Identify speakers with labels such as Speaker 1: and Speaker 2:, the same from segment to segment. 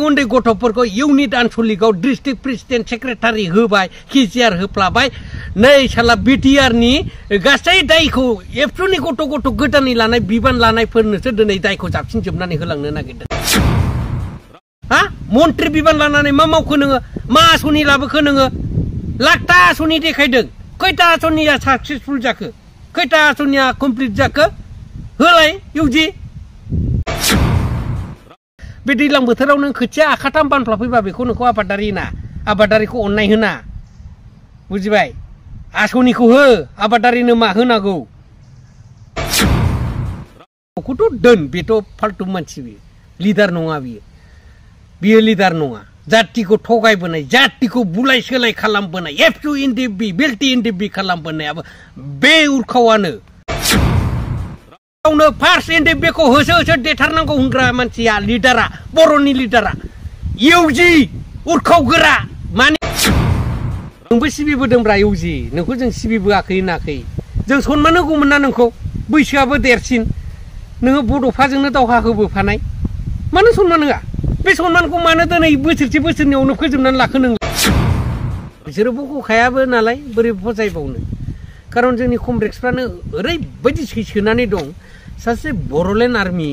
Speaker 1: उन्दै गथ'फोरखौ unit आनसलिकआव district president secretary होबाय केजिआर होफ्लाबाय नै साला बिटिआरनि गासै दायखौ एबसुनि गथ' गोदानै लानाय बिबान लानायफोरनोसो दिनै दायखौ जाबसिनजोबनानै होलांनो नागिरदों हा मन्त्रि बिबान लानानै मा मावखो नोङो मा आसनि लाबोखो नोङो लाखथा आसनि देखायदों खैथा आसनिया साक्सेसफुल जाखो खैथा आसनिया कमप्लिट जाखो होलाय इउजि बे दैज्लां बोथोराव नों खोथिया आखाथाम बानफ्लाफैबा बेखौ नोंखौ आबादारिखौ अननाय होना बुजिबाय आसनिखौ हो आबादारिनो मा होनांगौ खौथ' दोन बेथ' फाल्तु मानसि बियो लिडार नङा बियो लिडार नङा जातिखौ थगायबोनाय जातिखौ बुलाय सोलाय खालामबोनाय एबसु एनडिएफबि बेल्टि एनडिएफबि खालामबोनायाबो बे उरखावानो फार्स्ट एनडिएफबिखौ होसो देथारनांगौ होनग्रा मानसिया लिडारा बर'नि लिडारा इउजि उरखाव गोरा माने नोंबो सिबिबोदोंब्रा इउजि नोंखौ जों सिबिबोआखै होनाखै जों सनमान होगौमोन ना नोंखौ बैसोआबो देरसिन नोङो बड'फाजोंनो दावहा होबोफानाय मानो सनमान होआ बे सनमानखौ मानो दिनै बोसोरनैयावनो फोजोबनानै लाखो नों बिसोरबो हखायाबो नालाय बोरै फसायबावनो खारन जोंनि कमरेड्सफ्रानो ओरैबायदि सैसोनानै दं सासे बर'लेण्ड आर्मि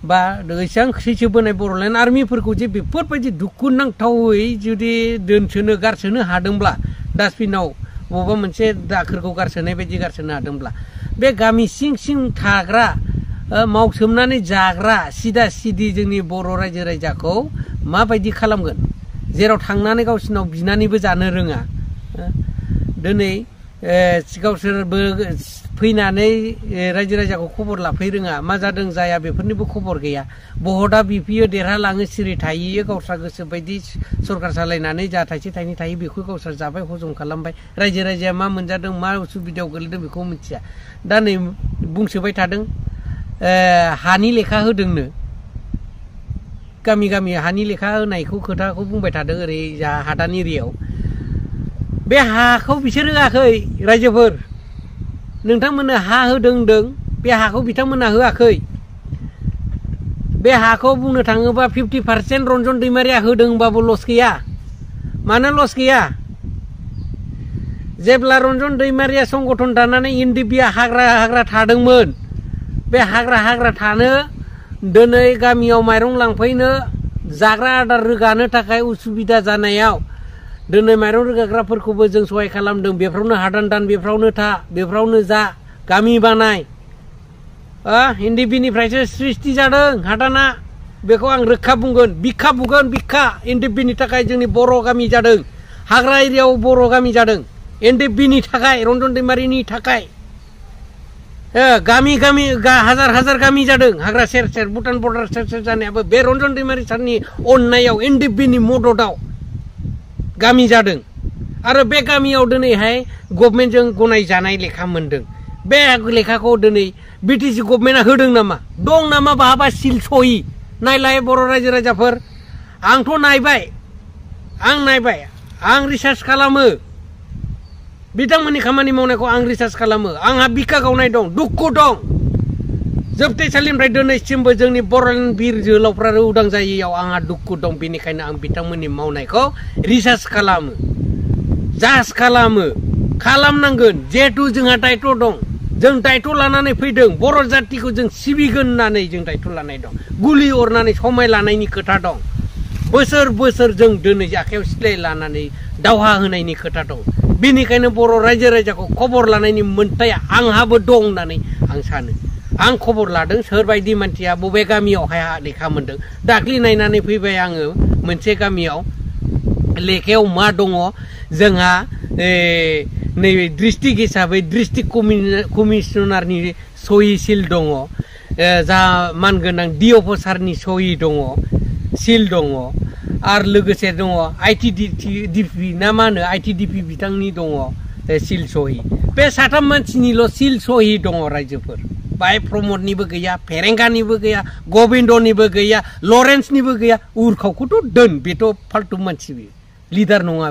Speaker 1: बा एसेबां सैसोबोनाय बर'लेण्ड आर्मिफोरखौ जे बेफोरबायदि दुखुनांथावै जुदि दोनसोनो गारसोनो हादोंब्ला डास्टबिनाव बबेबा मोनसे दाखोरखौ गारसोनाय बायदि गारसोनो हादोंब्ला बे गामि सिं थाग्रा मावसोमनानै जाग्रा सिदा सिदि जोंनि बर' रायजो राजाखौ माबायदि खालामगोन जेराव थांनानै गावसिनाव बिनानैबो जानो रोङा दिनै गावसोरबो फैनानै रायजो राजाखौ खबर लाफै रोङा मा जादों जाया बेफोरनिबो खबर गैया बहता बिफियो देरहालाङो सिरि थाहैयो गावस्रा गोसो बायदि सरकार सालायनानै जा थाइसे थाइनै थायो बेखौ गावस्रा जाबाय हजम खालामबाय रायजो राजाया मा मोनजादों मा उसुबिदायाव गोलैदों बेखौ मिथिया दा नै बुंसोबाय थादों हानि लेखा होदोंनो गामि हानि लेखा होनायखौ खोथाखौ बुंबाय थादों ओरै जा हादान एरियायाव बे हाखौ बिसोर होआखै रायजोफोर नोंथांमोननो हा होदों बे हाखौ बिथांमोनहा होआखै बे हाखौ बुंनो थाङोबा 50% रन्जन दैमारिया होदोंबाबो लस गैया मानो लस गैया जेब्ला रन्जन दैमारिया संगठन दानानै एनडिएफबिआ हाग्रा थादोंमोन बे हाग्रा थानो दिनै गामियाव माइरं लांफैनो जाग्रा आदार रोगानो थाखाय उसुबिदा जानायाव दिनै माइरं रोगाग्राफोरखौबो जों सहाय खालामदों बेफ्रावनो हादान दान बेफ्रावनो जा गामि बानाय एनडिएफबिनिफ्रायसो सृष्टि जादों हादाना बेखौ आं रोखा बुंगोन बिखा एनडिएफबिनि थाखाय जोंनि बर' गामि जादों हाग्रा एरियायाव बर' गामि जादों एनडिएफबिनि थाखाय रन्जन दैमारिनि थाखाय गामि हाजार गामि जादों हाग्रा सेर भुटान बर्डार सेर जानायाबो बे रन्जन दैमारि सारनि अननायाव एनडिएफबिनि मददआव गामि जादों आरो बे गामियाव दिनैहाय गभर्नमेन्टजों गनायजानाय लेखा मोनदों बे लेखाखौ दिनै बिटिसि गभर्नमेन्टआ होदों नामा दं नामा बहाबा सिल सहि नायलाय बर' रायजो राजाफोर आंथ' नायबाय आं रिसार्च खालामो बिथांमोननि खामानि मावनायखौ आं रिसार्च खालामो आंहा बिखा गावनाय दं दुखु दं जोबथेसालिनिफ्राय दिनैसिमबो जोंनि बर'लेण्ड बिर जोहोलावफ्रा उदां जायैयाव आंहा दुखु दं बेनिखायनो आं बिथांमोननि मावनायखौ रिसार्च खालामो जाज खालामनांगोन जिहेतु जोंहा दायथ' दं जों दायथ' लानानै फैदों बर' जातिखौ जों सिबिगोन होननानै जों दायथ' लानाय दं गुलि अरनानै समाय लानायनि खोथा दं बोसोर जों दिनै आखायाव सिलाय लानानै दावहा होनायनि खोथा दं बेनिखायनो बर' रायजो राजाखौ खबर लानायनि मोन्थाया आंहाबो दं होननानै आं सानो आं खबर लादों सोरबायदि मानसिया बबे गामियावहाय लेखा मोनदों दाख्लि नायनानै फैबाय आङो मोनसे गामियाव लेखायाव मा दङ जोंहा नैबे डिस्ट्रिक्ट हिसाबै डिस्ट्रिक्ट कमिशनारनि सहि सिल दङ जा मानगोनां डिअ सारनि सहि दङ सिल दङ आरो लोगोसे दङ आइटिडिपि ना मा होनो आइटिडिपि बिथांनि दङ सिल सहि बे साथाम मानसिनिल' सिल सहि दङ रायजोफोर बाय प्रमदनिबो गैया फेरेंगानिबो गैया गबिन्दनिबो गैया लरेन्सनिबो गैया उरखावखौथ' दोन बेथ' फाल्तु मानसि बियो लिडार नङा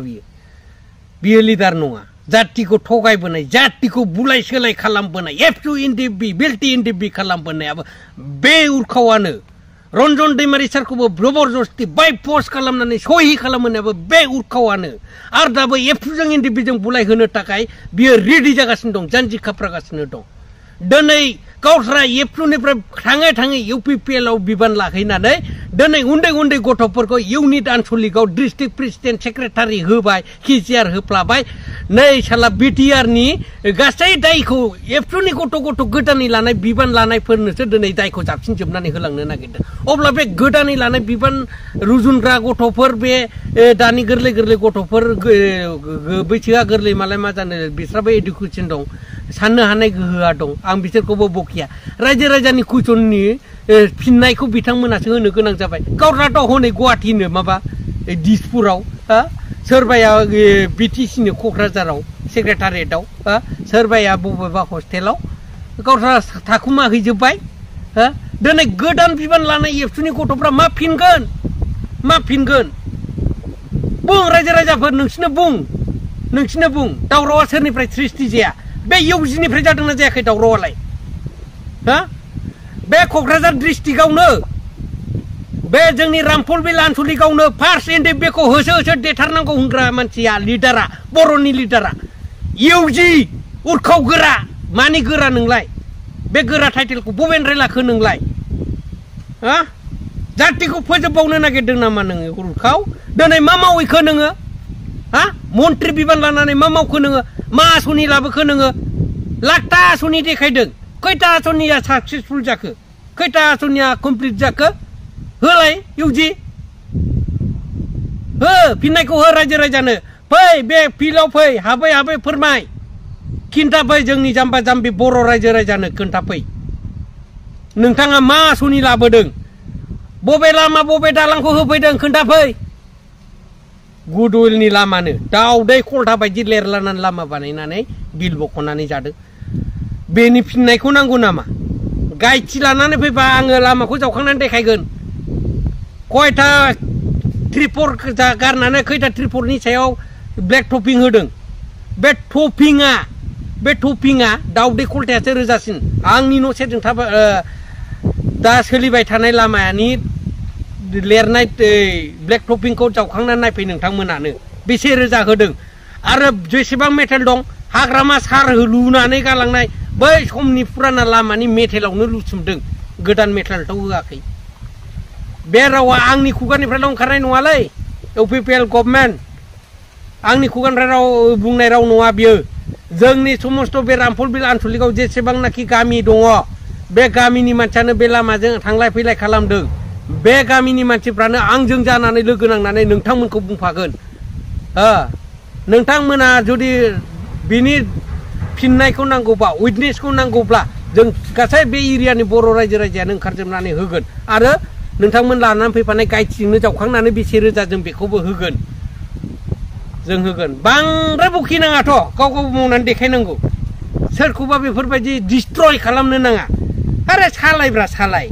Speaker 1: बियो लिडार नङा जातिखौ थगायबोनाय जातिखौ बुलाय सोलाय खालामबोनाय एबसु एनडिएफबि बेल्टि एनडिएफबि खालामबोनायाबो बे उरखावानो रन्जन दैमारि सारखौबो जबरदस्ति बाय फर्स खालामनानै सहि खालामनायाबो बे उरखावानो आरो दाबो एबसुजों एनडिपिजों बुलायहोनो थाखाय बियो रेडि जागासिनो दं जानजि खाफ्रागासिनो दं दिनै गावस्रा एबसुनिफ्राय थाङै थाङै इउपिपिएल आव बिबान लाहैनानै दिनै उन्दै उन्दै गथ'फोरखौ इउनिट आनसलिकआव डिस्ट्रिक्ट प्रेसिडेन्ट सेक्रेटारि होबाय केसिआर होफ्लाबाय नै साला बिटिआर नि गासै दायखौ एबसुनि गथ' गोदानै लानाय बिबान लानायफोरनोसो दिनै दायखौ जाबसिनजोबनानै होलांनो नागिरदों अब्ला बे गोदानै लानाय बिबान रुजुनग्रा गथ'फोर बे दानि गोरलै गथ'फोर बैसोआ गोरलै मालाय मा जानो बिस्राबो एडुकेसन दं साननो हानाय गोहोआ दं आं बिसोरखौबो बखिया रायजो राजानि कुइसननि फिननायखौ बिथांमोनासो होनो गोनां जाबाय गावस्राथ' हनै गुवाहाटीनो माबा दिसपुराव सोरबाया बिटिसिनो क'क्राझाराव सेक्रेटारियेटआव सोरबाया बबेबा हस्टेलाव गावस्रा थाखुमा हैजोब्बाय दिनै गोदान बिबान लानाय एबसुनि गथ'फ्रा मा फिनगोन बुं रायजो राजाफोर नोंसिनो बुं दावरावआ सोरनिफ्राय सृष्टि जाया बे इउजिनिफ्राय जादोंना जायाखै दावरावआलाय बे क'क्राझार डिस्ट्रिक्टआवनो बे जोंनि रामफलबिल आनसलिकआवनो फार्स्ट एनडिएफबिखौ होसो देथारनांगौ होनग्रा मानसिया लिडारा बर'नि लिडारा इउजि उरखाव गोरा मानि गोरा नोंलाय बे गोरा टाइटेलखौ बबेनिफ्राय लाखो नोंलाय जातिखौ फोजोबबावनो नागिरदों नामा नोङो उरखाव दिनै मा मावैखो नोङो मन्त्रि बिबान लानानै मा मावखो नोङो मा आसनि लाबोखो नोङो लाखथा आसनि देखायदों खैथा आसनिया साक्सेसफुल जाखो खैथा आसनिया कमप्लिट जाखो होलाय इउजि हो फिननायखौ हो रायजो राजानो फै बे फिल्डआव फै हाबै फोरमाय खिन्थाफै जोंनि जाम्बा जाम्बि बर' रायजो राजानो खोन्थाफै नोंथाङा मा आसनि लाबोदों बबे लामा बबे दालांखौ होफैदों खोन्थाफै गुडविलनि लामानो दाउदै खलथा बायदि लेरलानानै लामा बानायनानै बिल बख'नानै जादों बेनि फिननायखौ नांगौ नामा गायथि लानानै फैबा आङो लामाखौ जावखांनानै देखायगोन खयथा ट्रिपर गारनानै खैथा ट्रिपरनि सायाव ब्लेक टपिं होदों बे टपिंआ दाउदै खलथायासो रोजासिन आंनि न' सेरजों दा सोलिबाय थानाय लामानि लिरनाय ब्लेक टपिंखौ जावखांनानै नायफै नोंथांमोनानो बेसे रोजा होदों आरो जेसेबां मेटेल दं हाग्रामा सार लुनानै गालांनाय बै समनि फुराना लामानि मेटेलावनो लुसुमदों गोदान मेटेलथ' होआखै बे रावा आंनि खुगानिफ्रायल' ओंखारनाय नङालै इउपिपिएल गभर्नमेन्ट आंनि खुगानिफ्राय बुंनाय राव नङा बियो जोंनि समस्त बे रामफलबिल आनसलिकआव जेसेबांनाखि गामि दङ बे गामिनि मानसियानो बे लामाजों थांलाय फैलाय खालामदों बे गामिनि मानसिफ्रानो आंजों जानानै लोगो नांनानै नोंथांमोनखौ बुंफागोन नोंथांमोना जुदि बिनि फिननायखौ नांगौबा उइटनेसखौ नांगौब्ला जों गासै बे एरियानि बर' रायजो राजायानो ओंखारजोबनानै होगोन आरो नोंथांमोन लानानै फैफानाय गायथिजोंनो जावखांनानै बेसे रोजा जों बेखौबो होगोन बांद्राय बखिनाङाथ' गाव मावनानै देखायनांगौ सोरखौबा बेफोरबायदि डिस्ट्रय खालामनो नाङा आरे सालाय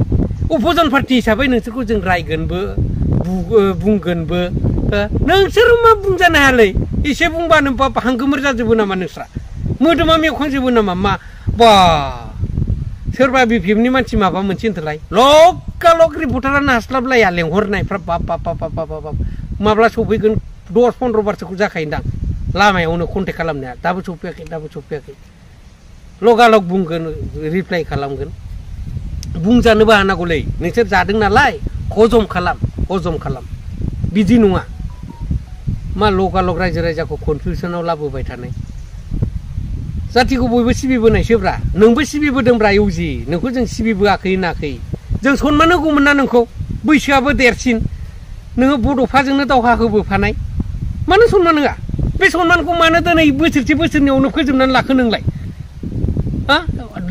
Speaker 1: अपोजिसन पार्टी हिसाबै नोंसोरखौ जों रायगोनबो बुंगोनबो नोंसोर मा बुंजानो हायालै एसे बुंबानो हांगोमोर जाजोबो नामा नोंस्रा मोदोमा मेवखांजोबो नामा मा बा सोरबा बिपिएफनि मानसि माबा मोनसे होनथलाय लग रिपर्टारानो हास्लाबलाया लेंहरनायफ्रा बाब माब्ला सफैगोन 10-15 बारसोखौ जाखायोदां लामायावनो कन्टेक्ट खालामनाया दाबो सफैयाखै लगालग बुंगोन रिप्लाइ खालामगोन बुंजानोबो हानांगौलै नोंसोर जादों नालाय हजम खालाम बिदि नङा मा लगालग रायजो राजाखौ कनफिउसनाव लाबोबाय थानाय जातिखौ बयबो सिबिबोनायसोब्रा नोंबो सिबिबोदोंब्रा इउजि नोंखौ जों सिबिबोआखै होनाखै जों सनमान होगौमोन ना नोंखौ बैसोआबो देरसिन नोङो बड'फाजोंनो दावहा होबोफानाय मानो सनमान होआ बे सनमानखौ मानो दिनै बोसोरनैयावनो फोजोबनानै लाखो नोंलाय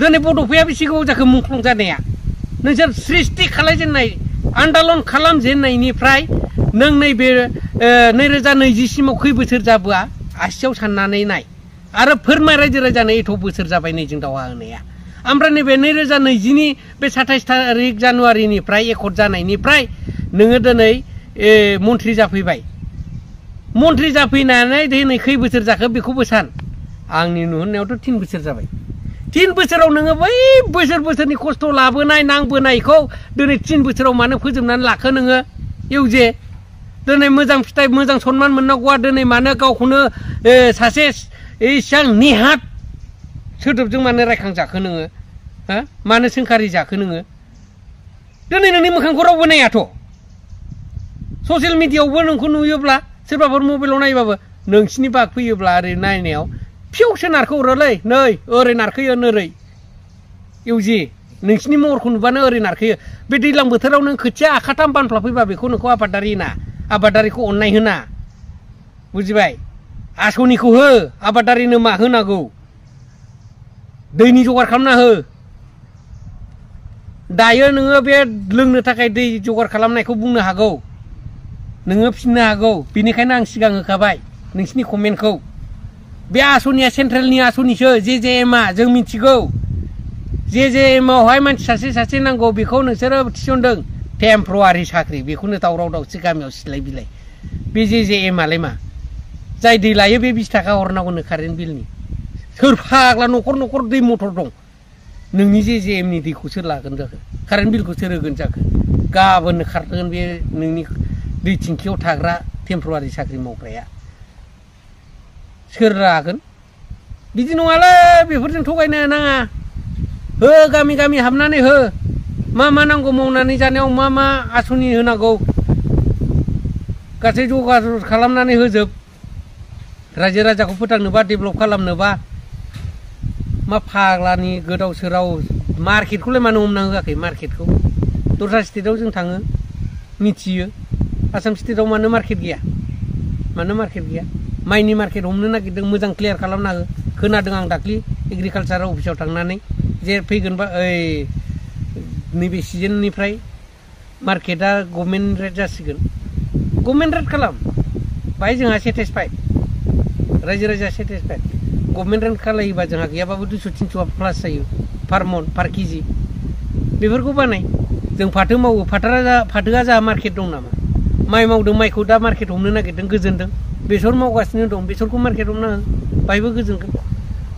Speaker 1: दिनै बड'फाया बेसे गोबाव जाखो मुंख्लं जानाया नोंसोर सृष्टि खालामजेननाय आन्दलन खालामजेननायनिफ्राय नों नैबे 2020 सिमाव खै बोसोर जाबोआ आसियाव साननानै नाय आरो फोरमाय रायजो राजानो एथ' बोसोर जाबाय नै जों दावहा होनाया ओमफ्राय नैबे 2020नि बे 27 तारिख जानुवारिनिफ्राय एकर्ड जानायनिफ्राय नोङो दिनै मन्थ्रि जाफैबाय मन्थ्रि जाफैनानै दिनै खै बोसोर जाखो बेखौबो सान आंनि नुहुरनायावथ' 3 बोसोर जाबाय 3 बोसोराव नोङो बै बोसोरनि खस्थ' लाबोनाय नांबोनायखौ दिनै 3 बोसोराव मानो फोजोबनानै लाखो नोङो इउजे दिनै मोजां फिथाइ मोजां सन्मान मोननांगौआ दिनै मानो गावखौनो सासे इसां निहात सोदोबजों मानो रायखांजाखो नोङो हा मानो सोंखारि जाखो नोङो दिनै नोंनि मोखांखौ रावबो नायाथ' ससियेल मिडियायावबो नोंखौ नुयोब्ला सोरबाफोर मबाइलाव नायबाबो नोंसिनि बाग फैयोब्ला ओरै नायनायाव फिउसो नारखो हरोलै नै ओरै नारखोयो नोरै इउजि नोंसिनि महरखौ नुबानो ओरै नारखोयो बे दैज्लां बोथोराव नों खोथिया आखाथाम बानफ्ला फैबा बेखौ नोंखौ आबादारिखौ अननाय होना बुजिबाय आसनिखौ हो आबादारिनो मा होनांगौ दैनि जगार खालामना हो दायो नोङो बे लोंनो थाखाय दै जगार खालामनायखौ बुंनो हागौ नोङो फिननो हागौ बेनिखायनो आं सिगां होखाबाय नोंसिनि कमेन्टखौ बे आसनिया सेन्ट्रेलनि आसनिसो जेजेएमआ जों मिथिगौ जेजेएमआवहाय मानसि सासे नांगौ बेखौ नोंसोरो थिसनदों टेम्परारि साख्रि बेखौनो दावराव दावसि गामियाव सिलाय बिलाय बे जेजेएमआलाय मा जाय दै लायो बे 20 थाखा हरनांगौनो कारेन्ट बिलनि सोर फाग्ला न'खर दै मटर दं नोंनि जेजेएमनि दैखौ सोर लागोन जाखो कारेन्ट बिलखौ सोर होगोन जाखो गाबोननो खारगोन बे नोंनि दै थिंखियाव थाग्रा टेम्परारि साख्रि मावग्राया सोर लागोन बिदि नङालै बेफोरजों थगायनो नाङा हो गामि हाबनानै हो मा नांगौ मावनानै जानायाव मा आसनि होनांगौ गासै जगार खालामनानै होजोब रायजो राजाखौ फोथांनोबा डेभेलप खालामनोबा मा फाग्लानि गोदाव सोराव मार्केटखौलाय मानो हमना होआखै मार्केटखौ दस्रा स्टेटआव जों थाङो मिथियो आसाम स्टेटआव मानो मार्केट गैया माइनि मार्केट हमनो नागिरदों मोजां क्लियार खालामना हो खोनादों आं दाख्लि एग्रिकालचार अफिसाव थांनानै जे फैगोनबा नैबे सिजननिफ्राय मार्केटआ गभर्नमेन्ट रेट जासिगोन गभर्नमेन्ट रेट खालाम बाहाय जोंहा सेटिसफाइड रायजो राजा सेटिसफाइड गभर्नमेन्ट रेट खालायोबा जोंहा गैयाबाबो 200-300 प्लास जायो पार मन पार केजि बेफोरखौ बानाय जों फाथो मावो फाथोआ जोंहा मार्केट दं नामा माइ मावदों माइखौ दा मार्केट हमनो नागिरदों गोजोनदों बेसर मावगासिनो दं बेसरखौ मार्केट हमनो बाहायबो गोजोनगोन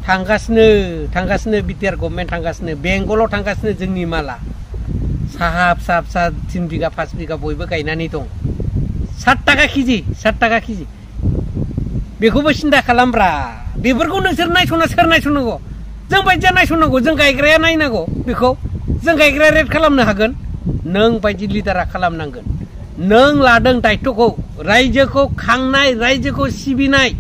Speaker 1: थांगासिनो बिटिआर गभर्नमेन्ट थांगासिनो बेंगलाव थांगासिनो जोंनि माला साहा फिसा 3 बिगा 5 बिगा बयबो गायनानै दं 60 थाखा केजि बेखौबो सिन्था खालामब्रा बेफोरखौ नोंसोर नायस'ना सोर नायस'नांगौ जों बायदिया नायस'नांगौ जों गायग्राया नायनांगौ बेखौ जों गायग्राया रेट खालामनो हागोन नों बायदि लिडारा खालामनांगोन नों लादों दायित्वखौ रायजोखौ खांनाय रायजोखौ सिबिनाय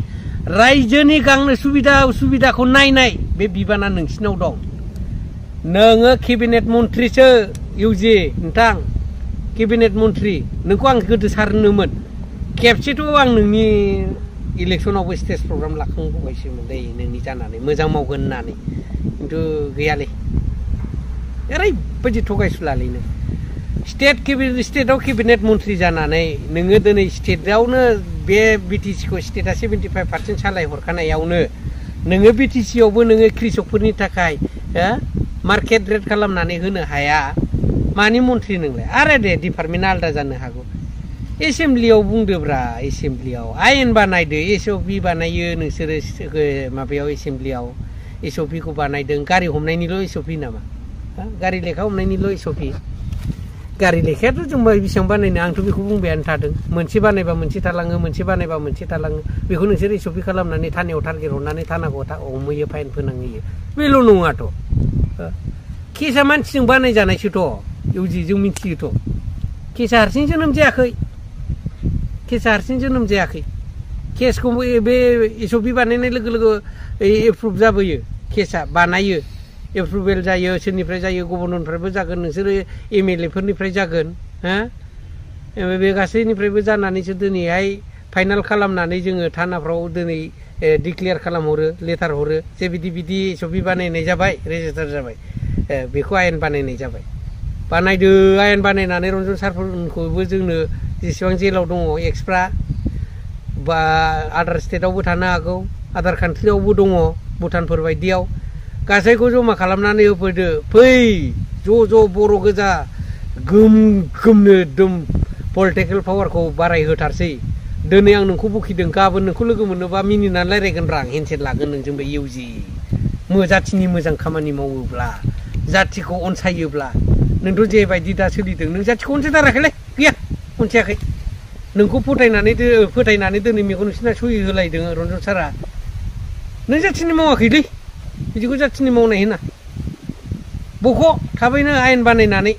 Speaker 1: रायजोनि गांनो सुबिदाखौ नायनाय बे बिबाना नोंसिनाव दं नोङो केबिनेट मन्थ्रिसो इउजि नोंथां केबिनेट मन्थ्रि नोंखौ आं गोदो सारनोमोन खेबसेथ' आं नोंनि इलेक्सनावबो स्टेज प्रग्राम लाखांबायसोमोन दै नोंनि जानानै मोजां मावगोन होननानै खिन्थु गैयालै ओरैबायदि थगायसुलालै नों स्टेटआव केबिनेट मन्थ्रि जानानै नोङो दिनै स्टेटआवनो बे बिटिसिखौ स्टेटआ 75% सालाय हरखानायावनो नोङो बिटिसियावबो नोङो कृषकफोरनि थाखाय मार्केट रेट खालामनानै होनो हाया मानि मन्थ्रि नोंलाय आरो दे डिपार्टमेन्टआ आलादा जानो हागौ एसेमब्लियाव बुंदोब्रा एसेमब्लियाव आयेन बानायदो एसअपि बानायो नोंसोरो माबायाव एसेमब्लियाव एसअपिखौ बानायदों गारि हमनायनिल' एसअपि नामा गारि लेखा हमनायनिल' एसअपि गारि लेखायाथ' जों बेसेबां बानायनो आंथ' बेखौ बुंबायानो थादों मोनसे बानायबा मोनसे थालाङो मोनसे बानायबा मोनसे थालाङो बेखौ नोंसोर एसअपि खालामनानै थानायाव टारगेट हरनानै थानाखौ हमहैयो फाइन फोनांहैयो बेल' नङाथ' केसा मानसिजों बानायजानायसोथ' इउजि जों मिथियोथ' केसा हारसिं जोनोम जायाखै केसखौ बे एसअपि बानायनाय लोगो लोगो एप्रुभ जाबोयो केसा बानायो एप्रुभेल जायो सोरनिफ्राय जायो गभर्नरनिफ्रायबो जागोन नोंसोरो एमएलए फोरनिफ्राय जागोन बे गासैनिफ्रायबो जानानैसो दिनैहाय फाइनाल खालामनानै जोङो थानाफ्राव दिनै डिक्लेयार खालामहरो लेटार हरो जे बिदि एसअपि बानायनाय जाबाय रेजिस्टार जाबाय बेखौ आयेन बानायनाय जाबाय बानायदो आयेन बानायनानै रन्जन सारफोरखौबो जोंनो जेसेबां जेलाव दङ एक्सफ्रा बा आदार स्टेटआवबो थानो हागौ आदार कान्ट्रियावबो दङ भुटानफोर बायदियाव गासैखौ जमा खालामनानै होफैदो फै ज' बर' गोजा गोमनो एकदम पलिटिकेल पावारखौ बारायहोथारसै दिनै आं नोंखौ बखिदों गाबोन नोंखौ लोगो मोनोबा मिनिनानै रायज्लायगोन आं हेन्डसेट लागोन नोंजोंबो इउजि जाथिनि मोजां खामानि मावोब्ला जाथिखौ अनसायोब्ला नोंथ' जेबायदि दा सोलिदों नों जाथिखौ अनसायथाराखैलै गैया अनसायाखै नोंखौ फोथायनानै दिनै मेगन नोंसिना सहि होलायदों रन्जन सारा नों जाथिनि मावाखैलै बिदिखौ जाथिनि मावनाय होना बख' थाबैनो आयेन बानायनानै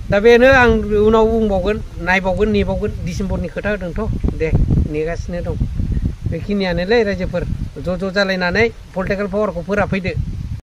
Speaker 1: दा बेनो आं उनाव बुंबावगोन नायबावगोन नेबावगोन डिसेम्बरनि खोथा होदोंथ' दे नेगासिनो दं बेखिनियानोलै रायजोफोर ज' जालायनानै पलिटिकेल पावारखौ फोराफैदो